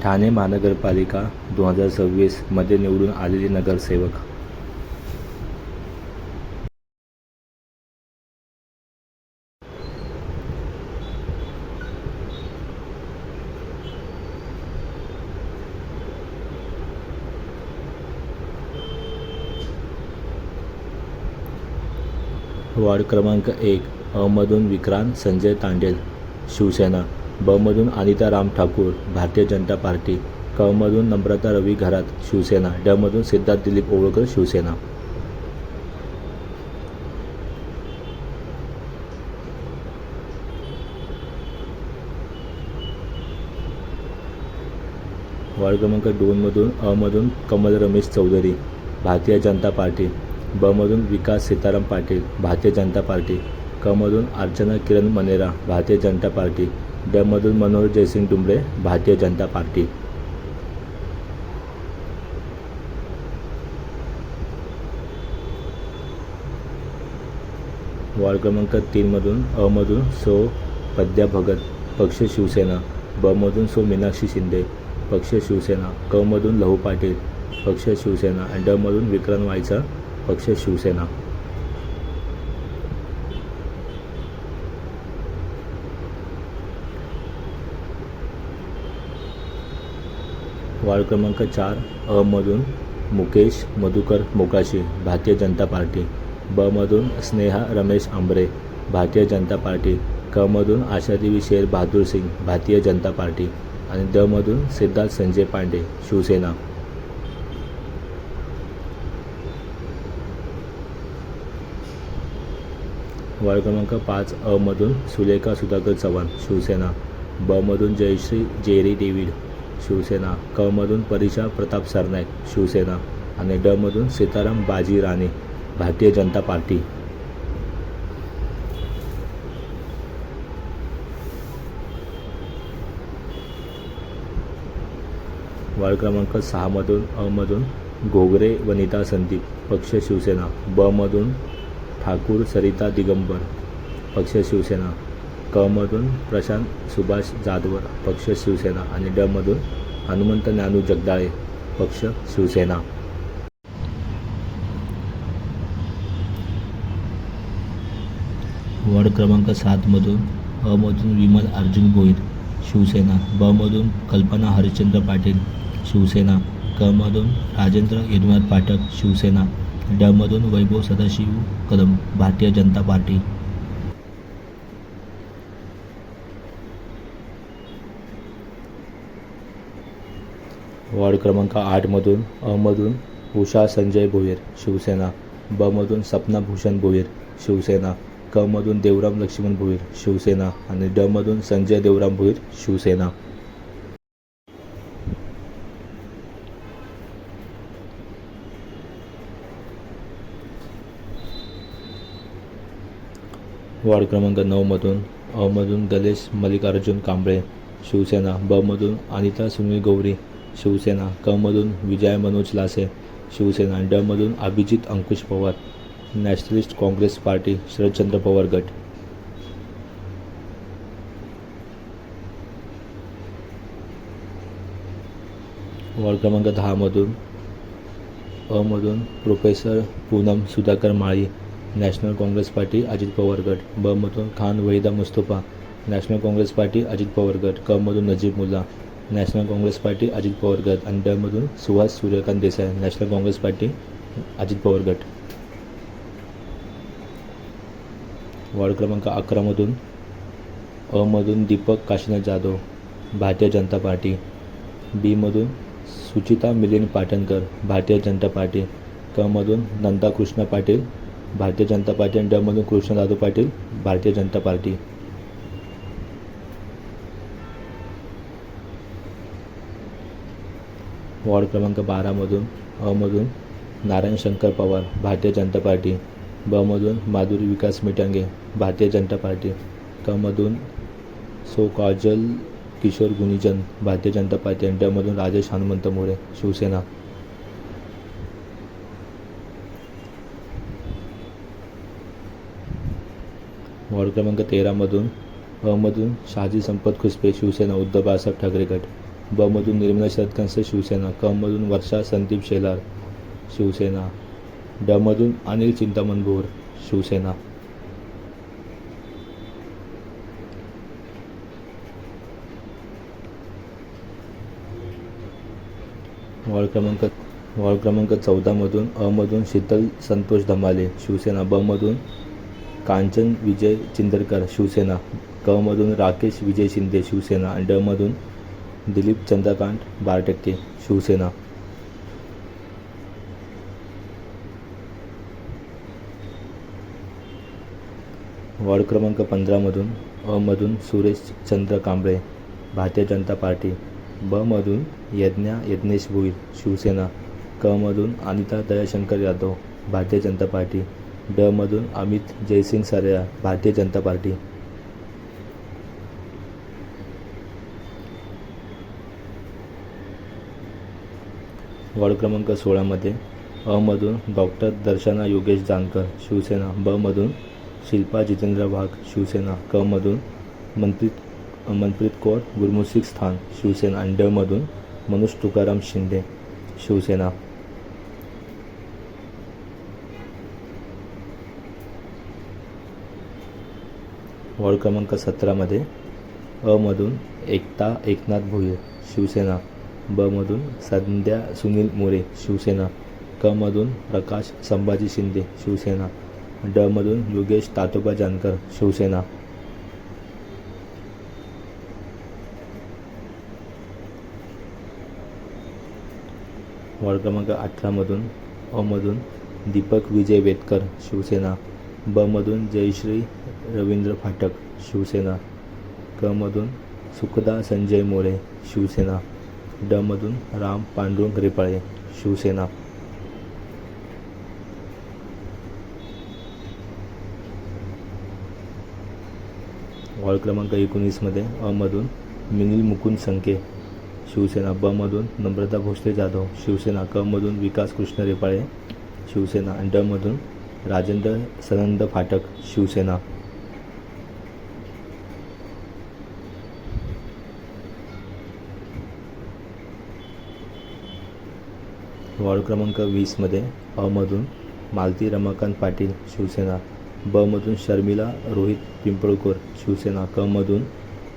ठाणे महानगरपालिका 2026 मध्ये निवडून आलेले नगरसेवक. वार्ड क्रमांक 1 अ मधून विक्रांत संजय तांडेल शिवसेना, ब मधून अनिता राम ठाकूर भारतीय जनता पार्टी, क मधून नम्रता रवी घरात शिवसेना, ड मधून सिद्धार्थ दिलीप ओवळकर शिवसेना. वार्ड क्रमांक 2 मधून अ मधून कमल रमेश चौधरी भारतीय जनता पार्टी, ब मधून विकास सीताराम पाटील भारतीय जनता पार्टी, क मधून अर्चना किरण मनेरा भारतीय जनता पार्टी, ड मधून मनोहर जयसिंग डुंबरे भारतीय जनता पार्टी. वार्ड क्रमांक 3 मधून अ मधून सौ पद्या भगत पक्ष शिवसेना, ब मधून सौ मीनाक्षी शिंदे पक्ष शिवसेना, क मधून लहू पाटील पक्ष शिवसेना आणि ड मधून विक्रांत वायचा पक्ष शिवसेना. वार्ड क्रमांक 4 अ मधून मुकेश मधुकर मोकाशी भारतीय जनता पार्टी, ब मधून स्नेहा रमेश आंबरे भारतीय जनता पार्टी, क मधून आशादेवी शेर बहादूर सिंग भारतीय जनता पार्टी आणि ड मधून सिद्धार्थ संजय पांडे शिवसेना. वार्ड क्रमांक 5 अ मधून सुलेखा सुधाकर चव्हाण शिवसेना, ब मधून जयश्री जेरी डेव्हिड शिवसेना, क मधून परीक्षा प्रताप सरनाईक शिवसेना आणि ड मधून सीताराम बाजी राणे भारतीय जनता पार्टी. वार्ड क्रमांक 6 मधून अ मधून घोगरे वनिता संदीप पक्ष शिवसेना, ब मधून ठाकूर सरिता दिगंबर पक्ष शिवसेना, क मधून प्रशांत सुभाष जाधवर पक्ष शिवसेना आणि ड मधून हनुमंत ज्ञानू जगदाळे पक्ष शिवसेना. वार्ड क्रमांक 7 मधून अ मधून विमल अर्जुन भोईर शिवसेना, ब मधून कल्पना हरिश्चंद्र पाटील शिवसेना, क मधून राजेंद्र यदुनाथ पाठक शिवसेना, ड मधून वैभव सदाशिव कदम भारतीय जनता पार्टी. वार्ड क्रमांक 8 मधून अ मधून उषा संजय भोईर शिवसेना, ब मधून सपना भूषण भोईर शिवसेना, क मधून देवराम लक्ष्मण भोईर शिवसेना आणि ड मधून संजय देवराम भोईर शिवसेना. वार्ड क्रमांक 9 मधून अ मधून गणेश मल्लिकार्जुन कांबळे शिवसेना, ब मधून अनिता सुनील गौरी शिवसेना, क मधून विजय मनोज लासे शिवसेना, ड मधून अभिजित अंकुश पवार नॅशनलिस्ट काँग्रेस पार्टी शरदचंद्र पवार गट. वार्ड क्रमांक 10 मधून अ मधून प्रोफेसर पूनम सुधाकर माळी नॅशनल काँग्रेस पार्टी अजित पवार गट, ब मधून खान वहिदा मुस्तफा नॅशनल काँग्रेस पार्टी अजित पवार गट, क मधून नजीब मुल्ला नॅशनल काँग्रेस पार्टी अजित पवार गट आणि ड मधून सुहास सूर्यकांत देसाई नॅशनल काँग्रेस पार्टी अजित पवार गट. वार्ड क्रमांक 11 मधून अ मधून दीपक काशीनाथ जाधव भारतीय जनता पार्टी, बी मधून सुचिता मिलिंद पाटणकर भारतीय जनता पार्टी, क मधून नंदा कृष्ण पाटील भारतीय जनता पार्टी आणि ड मधून कृष्णदादू पाटील भारतीय जनता पार्टी. वार्ड क्रमांक 12 मधून अ मधून नारायण शंकर पवार भारतीय जनता पार्टी, ब मधून माधुरी विकास मिटांगे भारतीय जनता पार्टी, क मधून सौ काजल किशोर गुणीजन भारतीय जनता पार्टी आणि ड मधून राजेश हनुमंत मोरे शिवसेना. वार्ड क्रमांक 13 मधून अ मधून शहाजी संपत खुसपे शिवसेना उद्धव बाळासाहेब ठाकरे गट, ब मधून निर्मला शरद कंस शिवसेना, क मधून वर्षा संदीप शेलार शिवसेना, ड मधून अनिल चिंतामण भोर शिवसेना. वॉर्ड क्रमांक 14 मधून अ मधून शीतल संतोष धमाले शिवसेना, ब मधून कांचन विजय चिंदरकर शिवसेना, क मधून राकेश विजय शिंदे शिवसेना आणि ड मधून दिलीप चंद्रकांत बारटक्के शिवसेना. वॉर्ड क्रमांक 15 मधून अ मधून सुरेश चंद्र कांबळे भारतीय जनता पार्टी, ब मधून यज्ञा यज्ञेश भोईर शिवसेना, क मधून अनिता दयाशंकर यादव भारतीय जनता पार्टी, ड मधून अमित जयसिंग सरेया भारतीय जनता पार्टी. वॉर्ड क्रमांक 16 मध्ये अ मधून डॉक्टर दर्शना योगेश जानकर शिवसेना, ब मधून शिल्पा जितेंद्र वाघ शिवसेना, क मधून मनप्रीत कौर गुरमुसिक स्थान शिवसेना आणि ड मधून मनुष तुकाराम शिंदे शिवसेना. वॉर्ड क्रमांक 17 मध्ये अ मधून एकता एकनाथ भोईर शिवसेना, ब मधून संध्या सुनील मोरे शिवसेना, क मधून प्रकाश संभाजी शिंदे शिवसेना, ड मधून योगेश तातोबा जानकर शिवसेना. वॉर्ड क्रमांक 18 मधून अ मधून दीपक विजय वेदकर शिवसेना, ब मधून जयश्री रवींद्र फाटक शिवसेना, क मधून सुखदा संजय मोरे शिवसेना, ड मधून राम पांडुरंग रेपाळे शिवसेना. वॉर्ड क्रमांक 19 मध्ये अ मधून मिनिल मुकुंद संके शिवसेना, ब मधून नम्रता भोसले जाधव शिवसेना, क मधून विकास कृष्ण रेपाळे शिवसेना आणि ड मधून राजेंद्र सनंद फाटक शिवसेना. वॉर्ड क्रमांक 20 मध्ये अ मधून मालती रमाकांत पाटील शिवसेना, ब मधून शर्मिला रोहित पिंपळकर शिवसेना, क मधून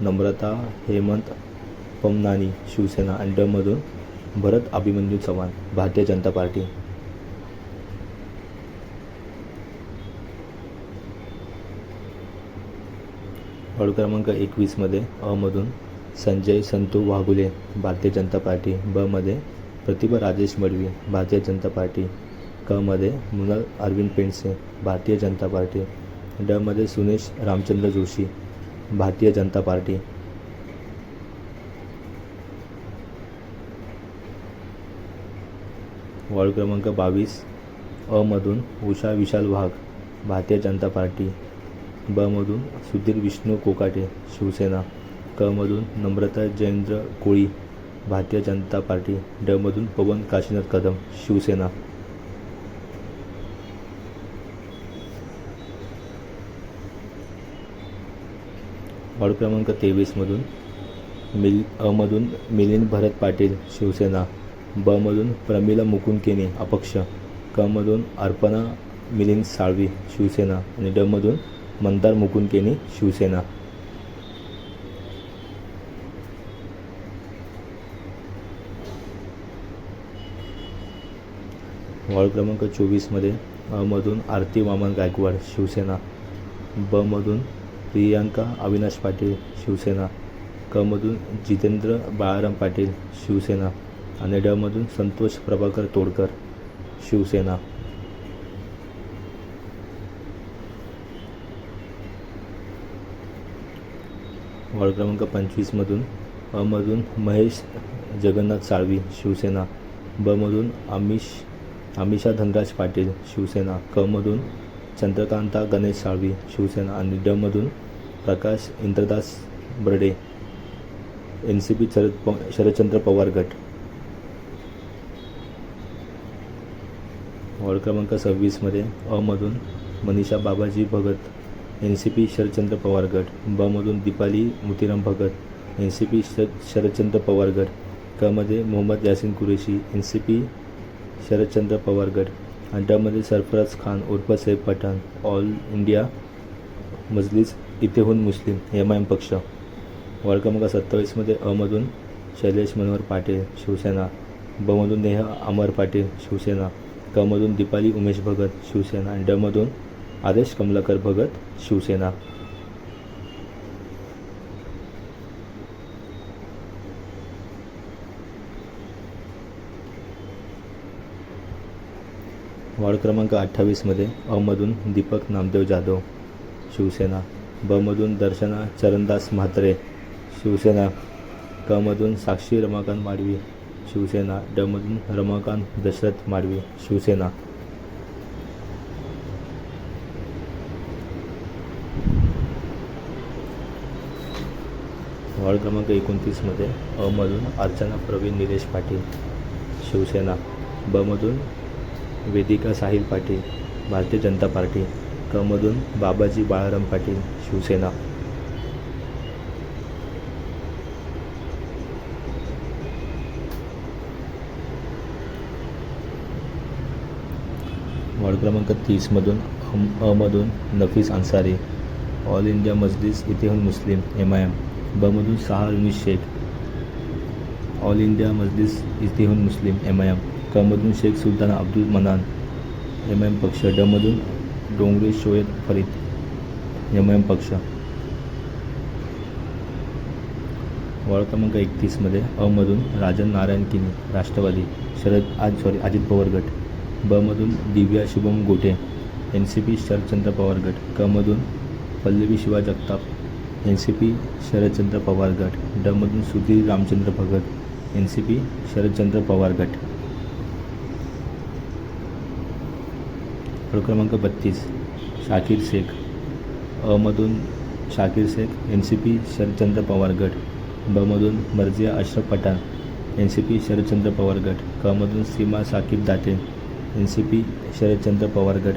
नम्रता हेमंत पमनानी शिवसेना आणि ड मधून भरत अभिमन्यू चव्हाण भारतीय जनता पार्टी. वॉर्ड क्रमांक 21 मध्ये अ मधून संजय संतू वाघुले भारतीय जनता पार्टी, ब मध्ये प्रतिभा राजेश मडवी भारतीय जनता पार्टी, क मध्ये मृणाल अरविंद पेंडसे भारतीय जनता पार्टी, ड मध्ये सुनेश रामचंद्र जोशी भारतीय जनता पार्टी. वॉर्ड क्रमांक 22 अ मधून उषा विशाल वाघ भारतीय जनता पार्टी, ब मधून सुधीर विष्णू कोकाटे शिवसेना, क मधून नम्रता जयेंद्र कोळी भारतीय जनता पार्टी, ड मधून पवन काशीनाथ कदम शिवसेना. वॉर्ड क्रमांक 23 मधून अ मधून मिलिंद भरत पाटील शिवसेना, ब मधून प्रमिला मुकुंद केने अपक्ष, क मधून अर्पणा मिलिंद साळवी शिवसेना आणि ड मधून मंदार मुकुंद केने शिवसेना. वॉर्ड क्रमांक 24 मध्ये अ मधून आरती वामन गायकवाड शिवसेना, ब मधून प्रियांका अविनाश पाटील शिवसेना, क मधून जितेंद्र बाळाराम पाटील शिवसेना आणि ड मधून संतोष प्रभाकर तोडकर शिवसेना. वॉर्ड क्रमांक 25 मधून अ मधून महेश जगन्नाथ साळवी शिवसेना, ब मधून आमिषा धनराज पाटील शिवसेना, क मधून चंद्रकांता गणेश साळवी शिवसेना आणि ड मधून प्रकाश इंद्रदास बर्डे NCP शरदचंद्र पवार गट. वॉर्ड क्रमांक 26 मध्ये अ मधून मनीषा बाबाजी भगत NCP शरदचंद्र पवार गट, ब मधून दीपाली मोतीराम भगत NCP शरदचंद्र पवार गट. कमध्ये मोहम्मद यासिन कुरेशी NCP शरदचंद्र पवार गट. आणि डमध्ये सरफराज खान उर्फ सैफ पठाण ऑल इंडिया मजलिस इत्तेहाद मुस्लिम MIM पक्ष. वॉर्ड क्रमांक 27मध्ये अमधून शैलेश मनोहर पाटील शिवसेना. बमधून नेहा अमर पाटील शिवसेना. कमधून दीपाली उमेश भगत शिवसेना. आणि डमधून आदेश कमलाकर भगत शिवसेना. वॉर्ड क्रमांक 28मध्ये अमधून दीपक नामदेव जाधव शिवसेना. बमधून दर्शना चरणदास म्हात्रे शिवसेना. कमधून साक्षी रमाकांत माडवी शिवसेना. डमधून रमाकांत दशरथ माडवी शिवसेना. वॉर्ड क्रमांक 29मध्ये अमधून अर्चना प्रवीण निलेश पाटील शिवसेना. बमधून वेदिका साहिल पाटील भारतीय जनता पार्टी. कमधून बाबाजी बाळाराम पाटील शिवसेना. वॉर्ड क्रमांक 30मधून अमधून नफीस अन्सारी ऑल इंडिया मजलिस इत्तेहाद मुस्लिम MIM. बमधून सहार युनिस शेख ऑल इंडिया मजलिस इत्तेहाद मुस्लिम MIM. कमधून शेख सुलतान अब्दुल मनान MIM पक्ष. डमधून डोंगरे शोएब फरीद MIM पक्ष. वॉर्ड क्रमांक 31मध्ये अमधून राजन नारायण किनी राष्ट्रवादी अजित पवार गट. बमधून दिव्या शुभम गोटे NCP शरदचंद्र पवार गट. कमधून पल्लवी शिवा जगताप NCP शरदचंद्र पवार गट. डमधून सुधीर रामचंद्र भगत NCP शरदचंद्र पवार गट. वॉर्ड क्रमांक 32 शाकीर शेख. अमधून शाकीर शेख NCP शरदचंद्र पवार गट. बमधून मर्जिया अशरफ पठाण NCP शरदचंद्र पवार गट. कमधून सीमा साकिब दाते NCP शरदचंद्र पवार गट.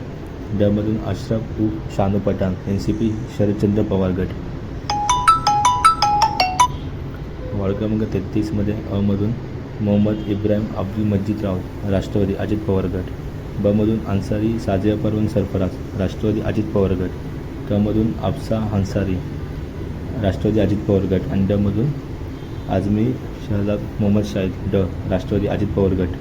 डमधून अशरफ उर्फ शानू पठाण NCP शरदचंद्र पवार गट. वॉर्ड क्रमांक 33मध्ये अमधून मोहम्मद इब्राहिम अब्दुल मजीद राव राष्ट्रवादी अजित पवार गट. बमधून अन्सारी साजिया परवीन सरफराज राष्ट्रवादी अजित पवार गट. कमधून अफसा हंसारी राष्ट्रवादी अजित पवार गट. आणि डमधून आझमी शहजाद मोहम्मद शाहिद राष्ट्रवादी अजित पवार गट.